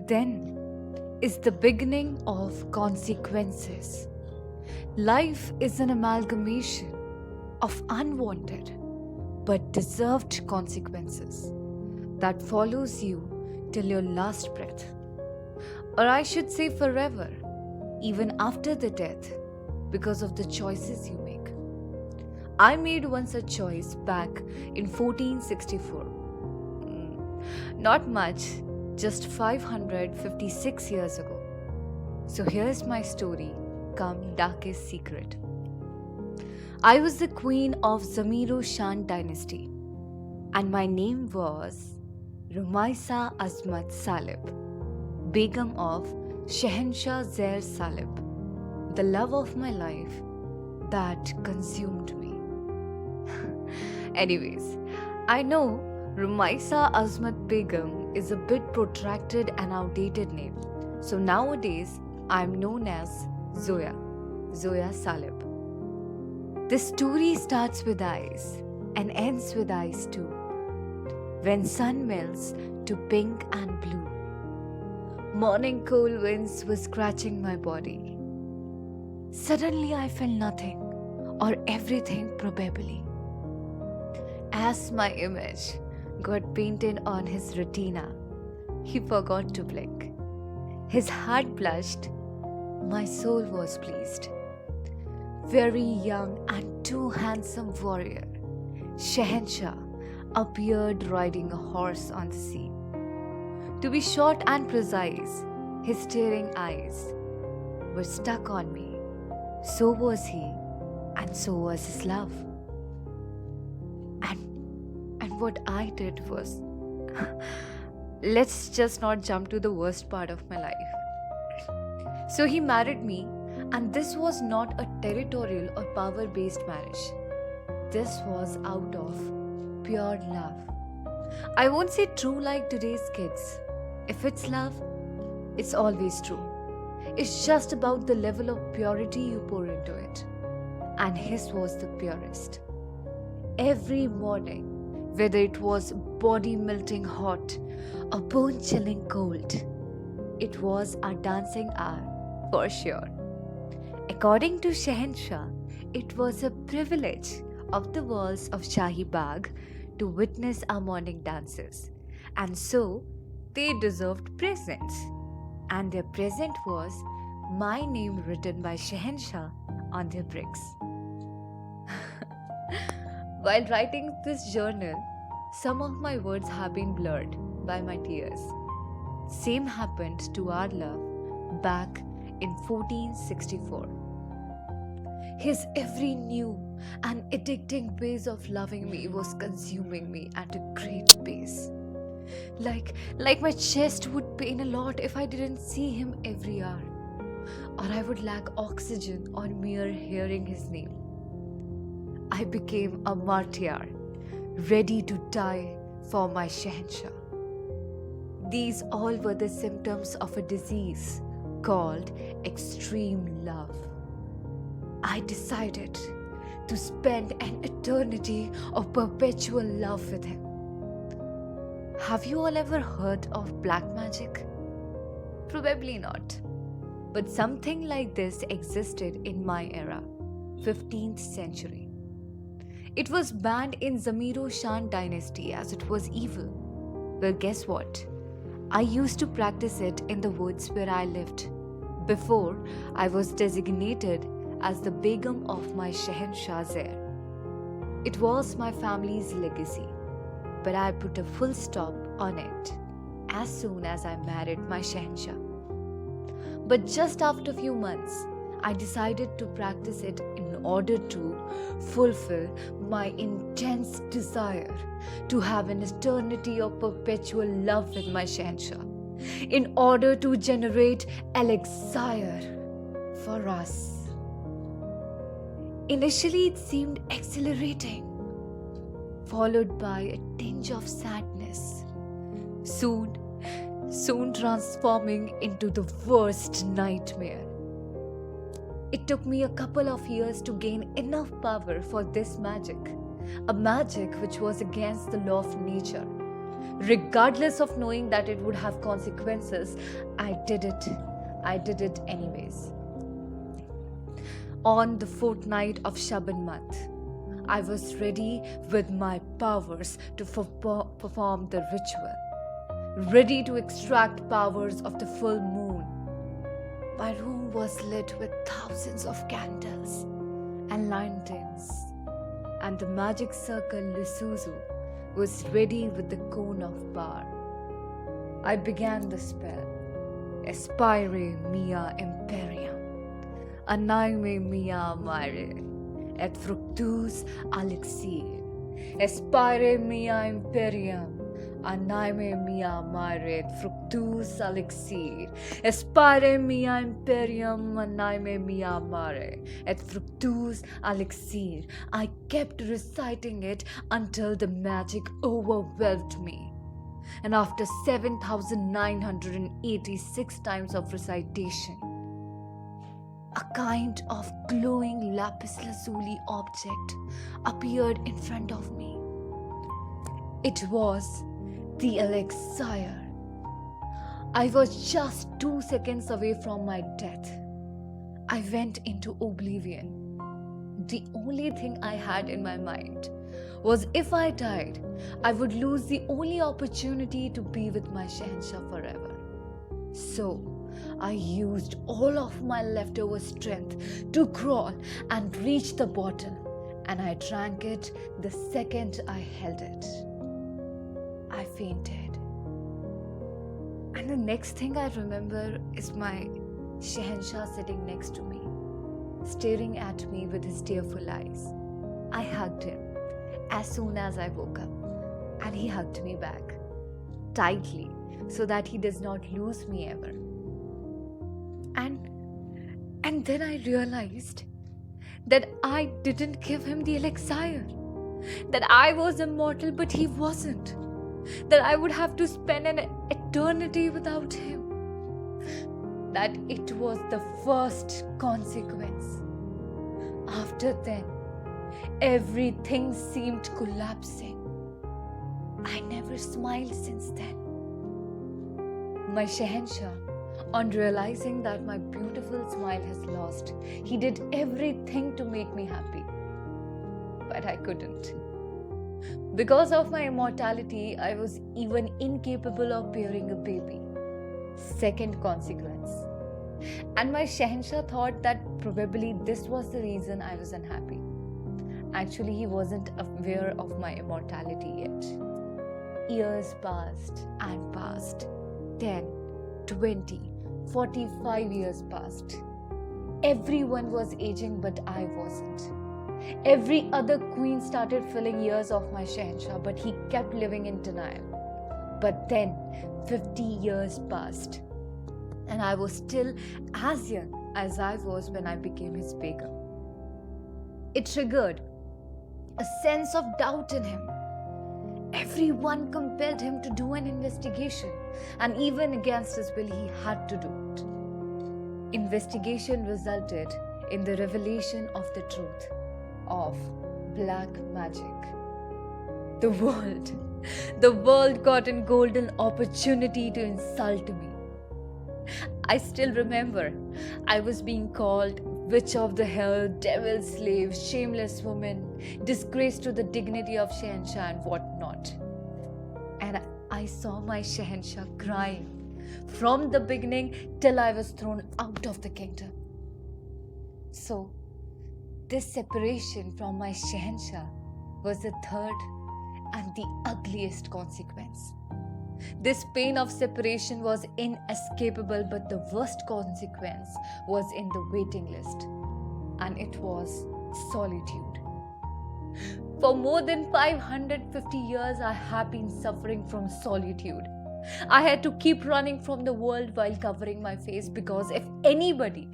then is the beginning of consequences. Life is an amalgamation of unwanted but deserved consequences that follows you till your last breath. Or I should say forever, even after the death, because of the choices you make. I made one such choice back in 1464. Not much, just 556 years ago. So here's my story, come darkest secret. I was the queen of Zamiro Shan dynasty, and my name was Rumaisa Azmat Salib, Begum of Shehenshah Zair Salib, the love of my life that consumed me. Anyways, I know Rumaisa Azmat Begum is a bit protracted and outdated name, so nowadays I'm known as Zoya, Zoya Salib. This story starts with eyes and ends with eyes too. When sun melts to pink and blue, morning cool winds were scratching my body. Suddenly I felt nothing or everything probably. As my image got painted on his retina, he forgot to blink. His heart blushed, my soul was pleased. Very young and too handsome warrior, Shehenshah appeared riding a horse on the sea. To be short and precise, his staring eyes were stuck on me. So was he, and so was his love. And what I did was, let's just not jump to the worst part of my life. So he married me, and this was not a territorial or power-based marriage. This was out of pure love. I won't say true like today's kids. If it's love, it's always true. It's just about the level of purity you pour into it. And his was the purest. Every morning, whether it was body melting hot or bone chilling cold, it was a dancing hour for sure. According to Shehenshah, it was a privilege of the walls of Shahi Bagh to witness our morning dances, and so they deserved presents. And their present was my name written by Shehenshah on their bricks. While writing this journal, some of my words have been blurred by my tears. Same happened to our love back in 1464. His every new and addicting ways of loving me was consuming me at a great pace. Like my chest would pain a lot if I didn't see him every hour, or I would lack oxygen on mere hearing his name. I became a martyr, ready to die for my Shehenshah. These all were the symptoms of a disease called extreme love. I decided to spend an eternity of perpetual love with him. Have you all ever heard of black magic? Probably not. But something like this existed in my era, 15th century. It was banned in Zamiro Shan dynasty as it was evil. Well, guess what? I used to practice it in the woods where I lived before I was designated as the Begum of my Shehenshah Zair. It was my family's legacy, but I put a full stop on it as soon as I married my Shehenshah. But just after a few months, I decided to practice it in order to fulfill my intense desire to have an eternity of perpetual love with my Shehenshah, in order to generate elixir for us. Initially, it seemed exhilarating, followed by a tinge of sadness, soon transforming into the worst nightmare. It took me a couple of years to gain enough power for this magic, a magic which was against the law of nature, Regardless of knowing that it would have consequences, I did it. I did it anyways. On the fourth night of Shaban month, I was ready with my powers to perform the ritual, ready to extract powers of the full moon. My room was lit with thousands of candles and lanterns, and the magic circle Lisuzu was ready with the cone of power. I began the spell. Aspire mia imperium, anime mia mare, et fructus alexir. Aspire mia imperium, anime mia mare, et fructus alexir. Aspire mia imperium, anime mia mare, et fructus alexir. I kept reciting it until the magic overwhelmed me. And after 7,986 times of recitation, a kind of glowing lapis lazuli object appeared in front of me. It was the elixir. I was just 2 seconds away from my death. I went into oblivion. The only thing I had in my mind was if I died, I would lose the only opportunity to be with my Shahanshah forever. So, I used all of my leftover strength to crawl and reach the bottle, and I drank it the second I held it. I fainted. And the next thing I remember is my Shahanshah sitting next to me, staring at me with his tearful eyes. I hugged him as soon as I woke up, and he hugged me back tightly so that he does not lose me ever. And then I realized that I didn't give him the elixir, that I was immortal but he wasn't, that I would have to spend an eternity without him, that it was the first consequence. After then, everything seemed collapsing. I never smiled since then. My Shahanshah, on realizing that my beautiful smile has lost, he did everything to make me happy. But I couldn't. Because of my immortality, I was even incapable of bearing a baby. Second consequence. And my Shahanshah thought that probably this was the reason I was unhappy. Actually, he wasn't aware of my immortality yet. Years passed and passed. 10, 20, 45 years passed. Everyone was aging, but I wasn't. Every other queen started filling years of my Shahanshah, but he kept living in denial. But then, 50 years passed, and I was still as young as I was when I became his begum. It triggered a sense of doubt in him. Everyone compelled him to do an investigation, and even against his will, he had to do it. Investigation resulted in the revelation of the truth of black magic. The world got a golden opportunity to insult me. I still remember I was being called witch of the hell, devil's slave, shameless woman, disgrace to the dignity of Shahanshah and whatnot. And I saw my Shahanshah crying from the beginning till I was thrown out of the kingdom. So, this separation from my Shahanshah was the third and the ugliest consequence. This pain of separation was inescapable, but the worst consequence was in the waiting list, and it was solitude. For more than 550 years, I have been suffering from solitude. I had to keep running from the world while covering my face, because if anybody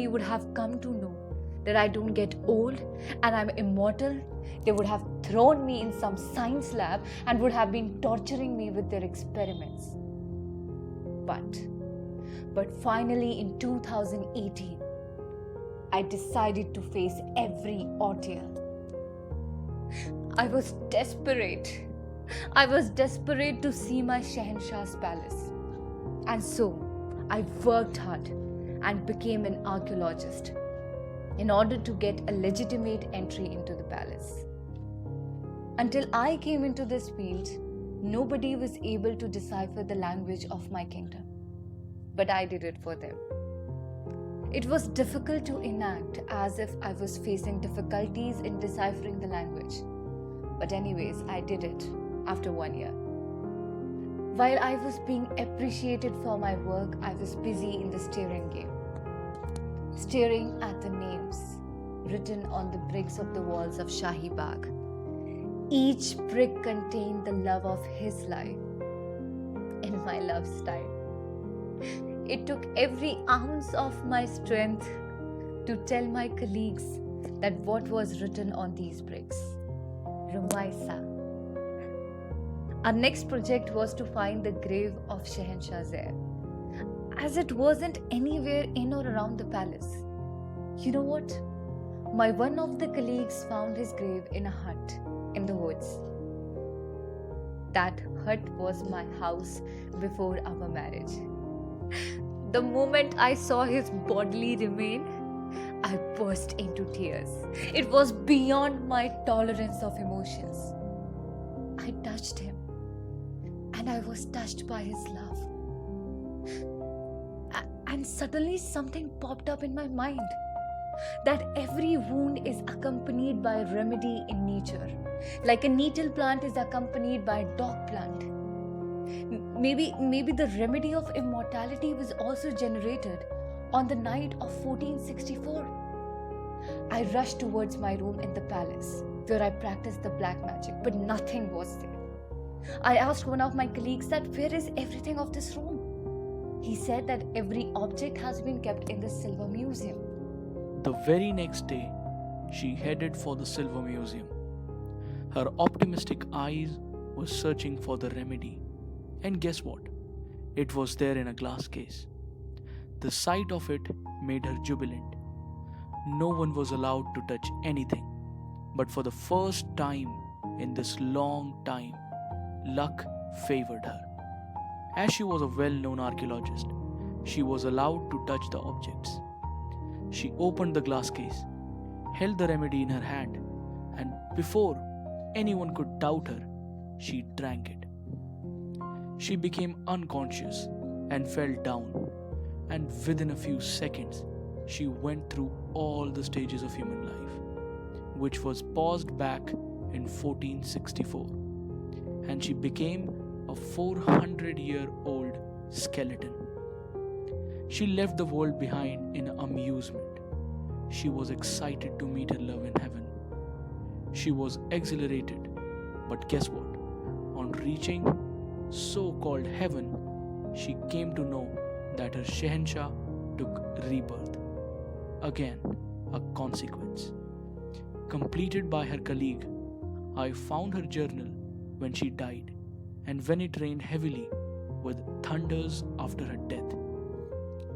would have come to know that I don't get old and I'm immortal, they would have thrown me in some science lab and would have been torturing me with their experiments. But finally in 2018, I decided to face every ordeal. I was desperate. I was desperate to see my Shahenshah's palace. And so, I worked hard and became an archaeologist in order to get a legitimate entry into the palace. Until I came into this field, nobody was able to decipher the language of my kingdom. But I did it for them. It was difficult to enact as if I was facing difficulties in deciphering the language. But anyways, I did it after 1 year. While I was being appreciated for my work, I was busy in the staring game. Staring at the names written on the bricks of the walls of Shahi Bagh. Each brick contained the love of his life in my love style. It took every ounce of my strength to tell my colleagues that what was written on these bricks. Rumaisa. Our next project was to find the grave of Shahenshah Zair, as it wasn't anywhere in or around the palace. You know what? One of the colleagues found his grave in a hut in the woods. That hut was my house before our marriage. The moment I saw his bodily remain, I burst into tears. It was beyond my tolerance of emotions. I touched him, and I was touched by his love. And suddenly something popped up in my mind, that every wound is accompanied by a remedy in nature, like a nettle plant is accompanied by a dog plant. Maybe the remedy of immortality was also generated on the night of 1464. I rushed towards my room in the palace, where I practiced the black magic, but nothing was there. I asked one of my colleagues that where is everything of this room? He said that every object has been kept in the Silver Museum. The very next day, she headed for the Silver Museum. Her optimistic eyes were searching for the remedy. And guess what? It was there in a glass case. The sight of it made her jubilant. No one was allowed to touch anything. But for the first time in this long time, luck favored her. As she was a well-known archaeologist, she was allowed to touch the objects. She opened the glass case, held the remedy in her hand, and before anyone could doubt her, she drank it. She became unconscious and fell down, and within a few seconds, she went through all the stages of human life, which was paused back in 1464, and she became a 400-year-old skeleton. She left the world behind in amusement. She was excited to meet her love in heaven. She was exhilarated, but guess what? On reaching so-called heaven, she came to know that her Shahenshah took rebirth. Again, a consequence. Completed by her colleague, I found her journal when she died, and when it rained heavily with thunders after her death.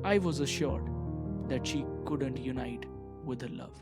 I was assured that she couldn't unite with her love.